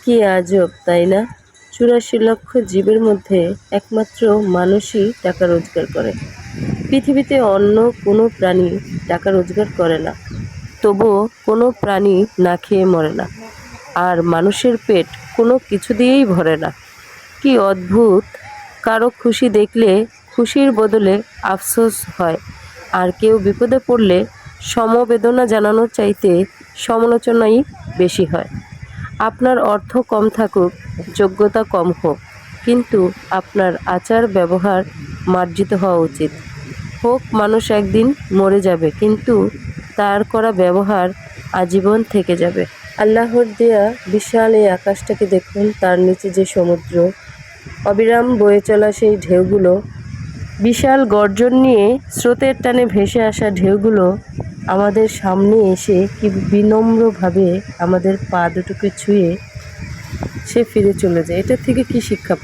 কি আজব, তাই না? ৮৪ লক্ষ জীবের মধ্যে একমাত্র মানুষই টাকা রোজগার করে। পৃথিবীতে অন্য কোনো প্রাণী টাকা রোজগার করে না, তবুও কোনো প্রাণী না খেয়ে মরে না। আর মানুষের পেট কোনো কিছু দিয়েই ভরে না। কি অদ্ভুত! কারো খুশি দেখলে খুশির বদলে আফসোস হয়, আর কেউ বিপদে পড়লে সমবেদনা জানানোর চাইতে সমালোচনাই বেশি হয়। আপনার অর্থ কম থাকুক, যোগ্যতা কম হোক, কিন্তু আপনার আচার ব্যবহার মার্জিত হওয়া উচিত। হোক মানুষ একদিন মরে যাবে, কিন্তু তার করা ব্যবহার আজীবন থেকে যাবে। আল্লাহর দেয়া বিশাল এই আকাশটাকে দেখুন, তার নিচে যে সমুদ্র, অবিরাম বয়ে চলা সেই ঢেউগুলো, বিশাল গর্জন নিয়ে স্রোতের টানে ভেসে আসা ঢেউগুলো আমাদের সামনে এসে কি বিনম্রভাবে আমাদের পা দুটোকে ছুঁয়ে সে ফিরে চলে যায়। এটার থেকে কি শিক্ষা